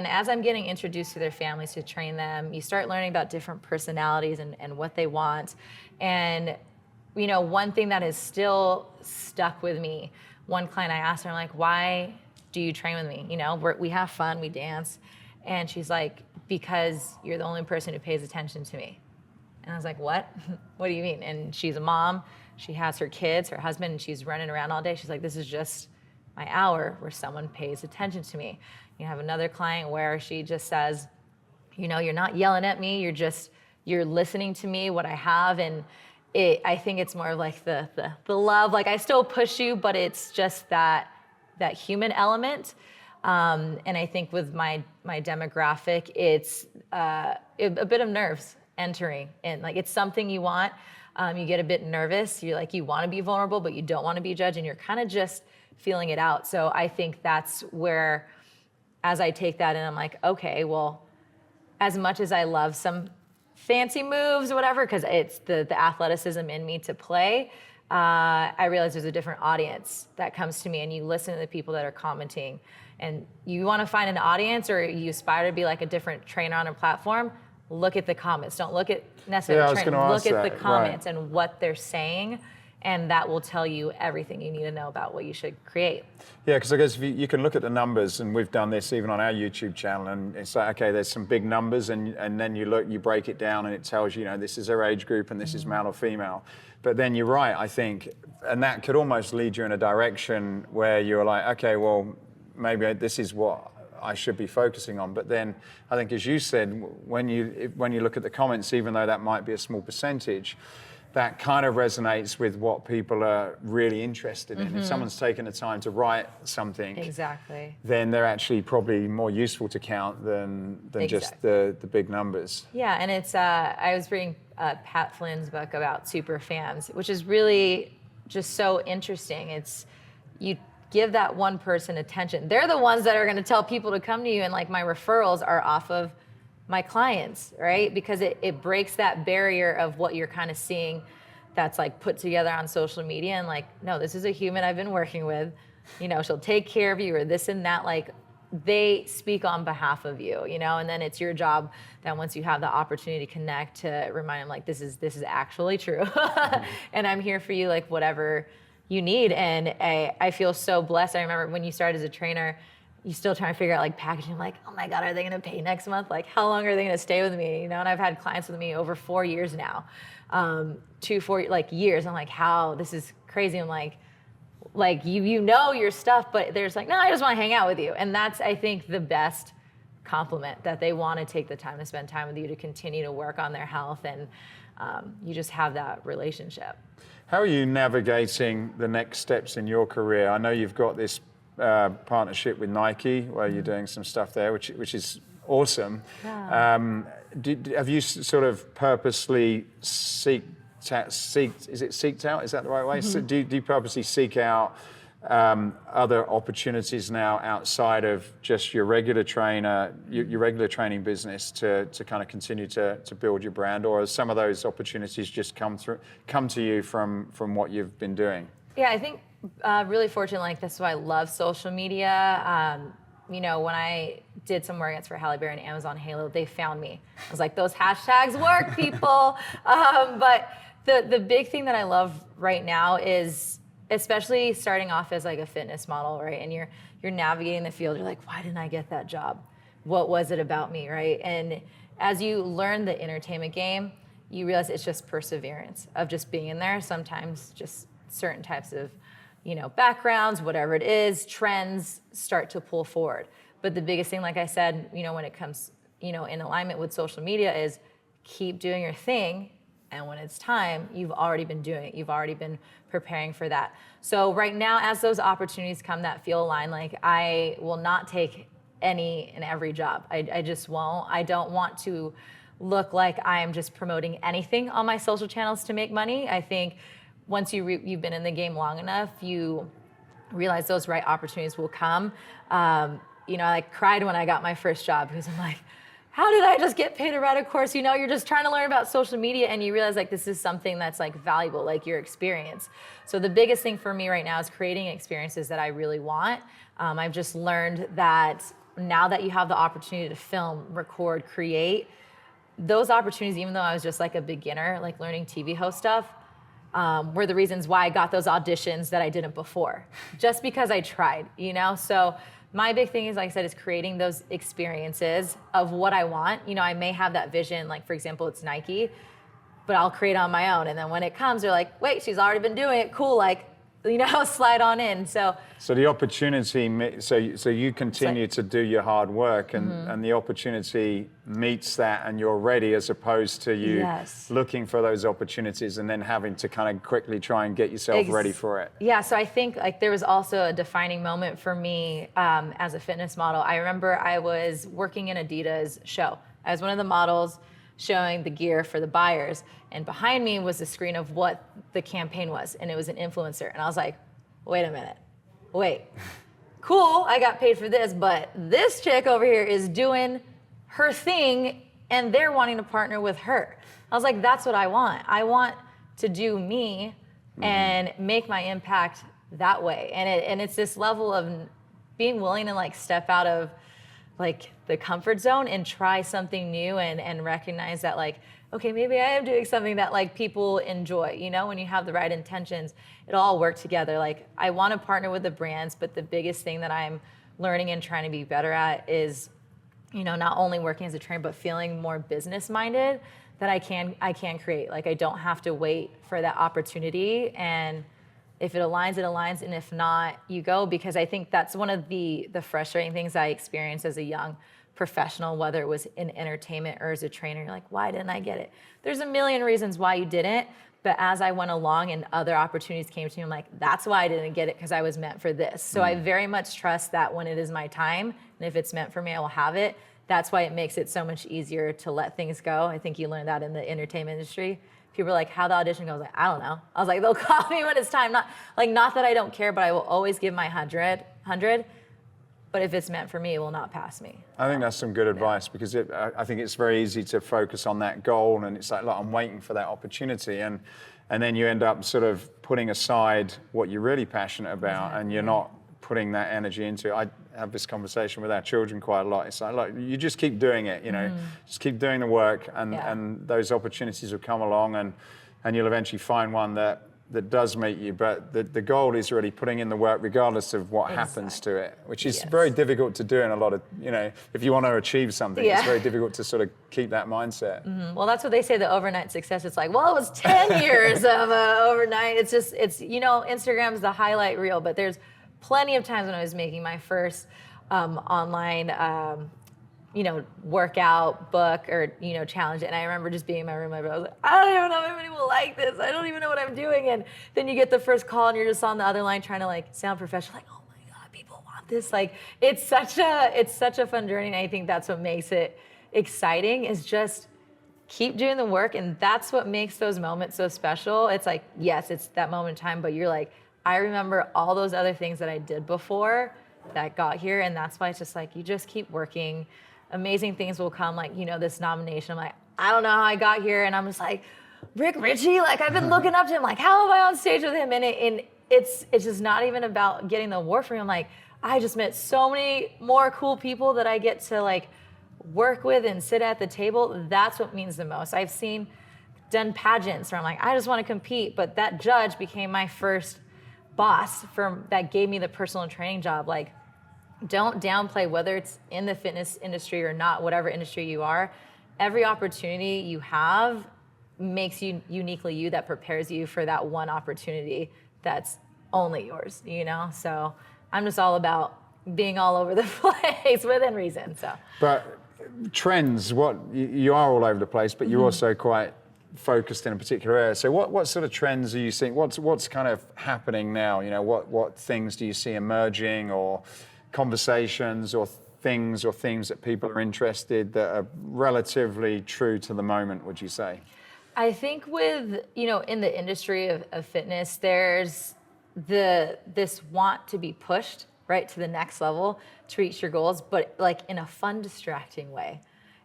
as I'm getting introduced to their families to train them, you start learning about different personalities and what they want. And one thing that is still stuck with me, one client I asked her, I'm like, why do you train with me? We have fun, we dance. And she's like, because you're the only person who pays attention to me. And I was like, what? What do you mean? And she's a mom, she has her kids, her husband, and she's running around all day. She's like, this is just my hour where someone pays attention to me. You have another client where she just says, you're not yelling at me, you're listening to me, what I have, and I think it's more like the love. Like, I still push you, but it's just that human element. And I think with my demographic, it's a bit of nerves entering in. Like, it's something you want. You get a bit nervous. You want to be vulnerable, but you don't want to be judged, and you're kind of just feeling it out. So I think that's where, as I take that in, I'm like, okay, well, as much as I love some fancy moves, whatever, because it's the athleticism in me to play, I realize there's a different audience that comes to me, and you listen to the people that are commenting, and you want to find an audience, or you aspire to be like a different trainer on a platform, look at the comments. Don't look at necessarily the trainer. Look at the comments and what they're saying, and that will tell you everything you need to know about what you should create. Yeah, because I guess if you can look at the numbers, and we've done this even on our YouTube channel, and it's like, okay, there's some big numbers, and then you break it down, and it tells you, this is their age group, and this is male or female. But then you're right, I think, and that could almost lead you in a direction where you're like, okay, well, maybe this is what I should be focusing on. But then I think, as you said, when you look at the comments, even though that might be a small percentage, that kind of resonates with what people are really interested in. If someone's taken the time to write something, exactly, then they're actually probably more useful to count than just the big numbers. Yeah, and it's I was reading Pat Flynn's book about super fans, which is really just so interesting. It's, you give that one person attention. They're the ones that are going to tell people to come to you, and like my referrals are off of my clients, right? Because it breaks that barrier of what you're kind of seeing that's like put together on social media, and like, no, this is a human I've been working with, she'll take care of you, or this and that. Like, they speak on behalf of you, and then it's your job that once you have the opportunity to connect, to remind them, like, this is actually true. And I'm here for you, like, whatever you need. And I feel so blessed. I remember when you started as a trainer, you still trying to figure out like packaging, like, oh my God, are they going to pay next month? Like, how long are they going to stay with me? And I've had clients with me over 4 years now, 4 years. I'm like, how, this is crazy. I'm like you know your stuff, but they're just like, no, I just want to hang out with you. And that's, I think, the best compliment, that they want to take the time to spend time with you, to continue to work on their health, and you just have that relationship. How are you navigating the next steps in your career? I know you've got this partnership with Nike, where you're doing some stuff there, which is awesome. Yeah. Have you sort of purposely seeked out? Is it seeked out? Is that the right way? So do you purposely seek out other opportunities now outside of just your regular trainer, your regular training business, to kind of continue to build your brand, or has some of those opportunities just come to you from what you've been doing? Yeah, I think really fortunate. Like, that's why I love social media. When I did some workouts for Halle Berry and Amazon Halo, they found me. I was like, those hashtags work, people. But the big thing that I love right now is, especially starting off as like a fitness model, right? And you're navigating the field. You're like, why didn't I get that job? What was it about me, right? And as you learn the entertainment game, you realize it's just perseverance of just being in there. Sometimes just certain types of backgrounds, whatever it is, trends start to pull forward. But the biggest thing, like I said, when it comes, in alignment with social media, is keep doing your thing. And when it's time, you've already been doing it. You've already been preparing for that. So right now, as those opportunities come that feel aligned, like, I will not take any and every job. I just won't. I don't want to look like I am just promoting anything on my social channels to make money. I think once you've been in the game long enough, you realize those right opportunities will come. I cried when I got my first job, because I'm like, how did I just get paid to write a course? You're just trying to learn about social media, and you realize like this is something that's like valuable, like your experience. So the biggest thing for me right now is creating experiences that I really want. I've just learned that now that you have the opportunity to film, record, create, those opportunities, even though I was just like a beginner, like learning TV host stuff, were the reasons why I got those auditions that I didn't before, just because I tried, you know? So my big thing is, like I said, is creating those experiences of what I want. You know, I may have that vision, like for example, it's Nike, but I'll create on my own. And then when it comes, they're like, wait, she's already been doing it, cool, like, you know, slide on in. So the opportunity, so you continue to do your hard work, and the opportunity meets that, and you're ready, as opposed to you looking for those opportunities and then having to kind of quickly try and get yourself ready for it. Yeah, so I think like there was also a defining moment for me as a fitness model. I remember I was working in Adidas show. I was one of the models showing the gear for the buyers, and behind me was the screen of what the campaign was, and it was an influencer. And I was like, wait a minute, cool, I got paid for this, but this chick over here is doing her thing and they're wanting to partner with her. I was like, that's what I want. I want to do me and make my impact that way. And it's this level of being willing to like step out of like the comfort zone and try something new, and recognize that like, okay, maybe I am doing something that like people enjoy. You know, when you have the right intentions, it'll all work together. Like I want to partner with the brands, but the biggest thing that I'm learning and trying to be better at is, you know, not only working as a trainer, but feeling more business minded, that I can create. Like I don't have to wait for that opportunity, and if it aligns, it aligns, and if not, you go. Because I think that's one of the frustrating things I experienced as a young professional, whether it was in entertainment or as a trainer. You're like, why didn't I get it? There's a million reasons why you didn't, but as I went along and other opportunities came to me, I'm like, that's why I didn't get it, because I was meant for this. So I very much trust that when it is my time, and if it's meant for me, I will have it. That's why it makes it so much easier to let things go. I think you learned that in the entertainment industry. People are like, how'd the audition go? I was like, I don't know. I was like, they'll call me when it's time. Not that I don't care, but I will always give my 100. But if it's meant for me, it will not pass me. I think that's some good advice, because I think it's very easy to focus on that goal, and it's like, look, I'm waiting for that opportunity, and then you end up sort of putting aside what you're really passionate about, and you're not putting that energy into it. I have this conversation with our children quite a lot. It's like, look, you just keep doing it, you know, just keep doing the work, and those opportunities will come along, and you'll eventually find one that does meet you. But the goal is really putting in the work regardless of what happens to it, which is very difficult to do in a lot of, you know, if you want to achieve something, it's very difficult to sort of keep that mindset. Well, that's what they say, the overnight success. It's like, well, it was 10 years of overnight. It's, you know, Instagram's the highlight reel, but there's plenty of times when I was making my first online you know, workout book or, you know, challenge. And I remember just being in my room, I was like, I don't even know if anybody will like this. I don't even know what I'm doing. And then you get the first call and you're just on the other line trying to like sound professional, like, oh my God, people want this. Like, it's such a fun journey. And I think that's what makes it exciting, is just keep doing the work. And that's what makes those moments so special. It's like, yes, it's that moment in time, but you're like, I remember all those other things that I did before that got here. And that's why it's just like, you just keep working. Amazing things will come, like, you know, this nomination. I'm like, I don't know how I got here. And I'm just like, Rick Ritchie, like, I've been looking up to him, like, how am I on stage with him? And it's just not even about getting the award for him. I'm like, I just met so many more cool people that I get to like work with and sit at the table. That's what means the most. I've done pageants where I'm like, I just want to compete, but that judge became my first boss that gave me the personal training job. Like, don't downplay whether it's in the fitness industry or not, whatever industry you are. Every opportunity you have makes you uniquely you, that prepares you for that one opportunity that's only yours, you know? So I'm just all about being all over the place within reason, so. But trends, you are all over the place, but you're also quite focused in a particular area. So what sort of trends are you seeing? What's kind of happening now? You know, what things do you see emerging, or conversations or things or themes that people are interested that are relatively true to the moment, would you say? I think with, you know, in the industry of fitness, there's this want to be pushed, right, to the next level to reach your goals, but like in a fun, distracting way.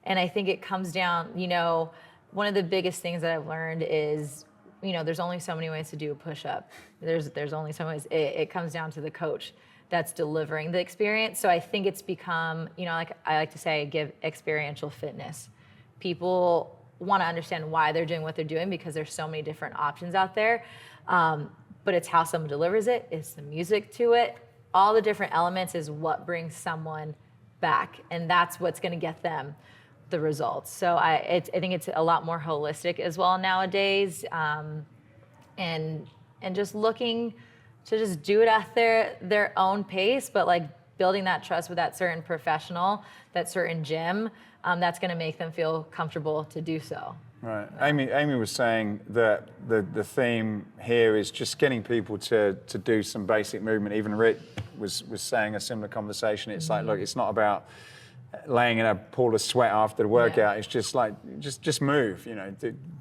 And I think it comes down, you know, one of the biggest things that I've learned is, you know, there's only so many ways to do a push-up. There's only so many ways. It comes down to the coach that's delivering the experience. So I think it's become, you know, like I like to say, I give experiential fitness. People want to understand why they're doing what they're doing, because there's so many different options out there. But it's how someone delivers it, it's the music to it, all the different elements is what brings someone back, and that's what's going to get them the results. So I think it's a lot more holistic as well nowadays, and just looking to just do it at their own pace, but like building that trust with that certain professional, that certain gym, that's going to make them feel comfortable to do so. Right. Amy was saying that the theme here is just getting people to do some basic movement. Even Rick was saying a similar conversation. It's like, look, it's not about laying in a pool of sweat after the workout. It's just like, just move,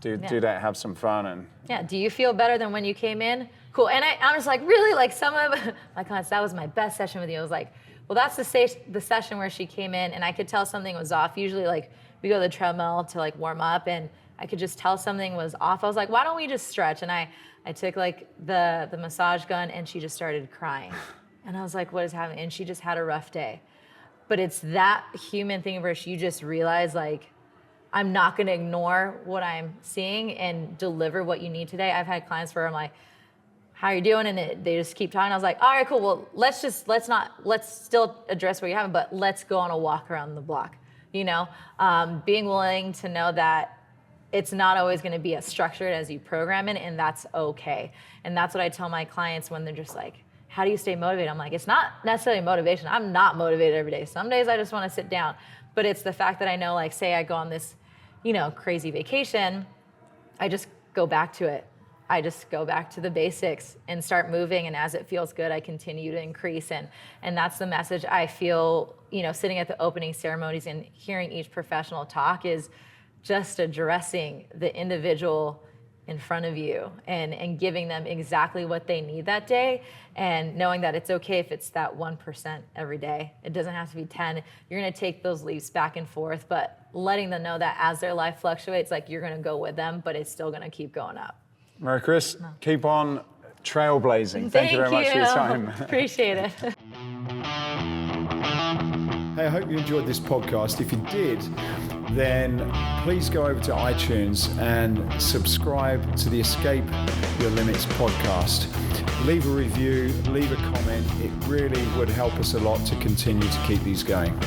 do that, have some fun. And yeah, do you feel better than when you came in? Cool. And I'm just like, really, like some of my clients, that was my best session with you. I was like, well, that's the session where she came in and I could tell something was off. Usually like we go to the treadmill to like warm up and I could just tell something was off. I was like, why don't we just stretch? And I took like the massage gun and she just started crying. And I was like, what is happening? And she just had a rough day. But it's that human thing where you just realize like, I'm not going to ignore what I'm seeing and deliver what you need today. I've had clients where I'm like, how are you doing? And they just keep talking. I was like, all right, cool. Well, let's still address what you're having, but let's go on a walk around the block. Being willing to know that it's not always going to be as structured as you program it, and that's okay. And that's what I tell my clients when they're just like, how do you stay motivated? I'm like, it's not necessarily motivation. I'm not motivated every day. Some days I just want to sit down. But it's the fact that I know, like, say I go on this, crazy vacation, I just go back to it. I just go back to the basics and start moving. And as it feels good, I continue to increase. And that's the message I feel, sitting at the opening ceremonies and hearing each professional talk is just addressing the individual in front of you and giving them exactly what they need that day, and knowing that it's okay if it's that 1% every day. It doesn't have to be 10. You're going to take those leaps back and forth, but letting them know that as their life fluctuates, like you're going to go with them, but it's still going to keep going up. Maricris, keep on trailblazing. Thank you very much for your time. Appreciate it. Hey, I hope you enjoyed this podcast. If you did, then please go over to iTunes and subscribe to the Escape Your Limits podcast. Leave a review, leave a comment. It really would help us a lot to continue to keep these going.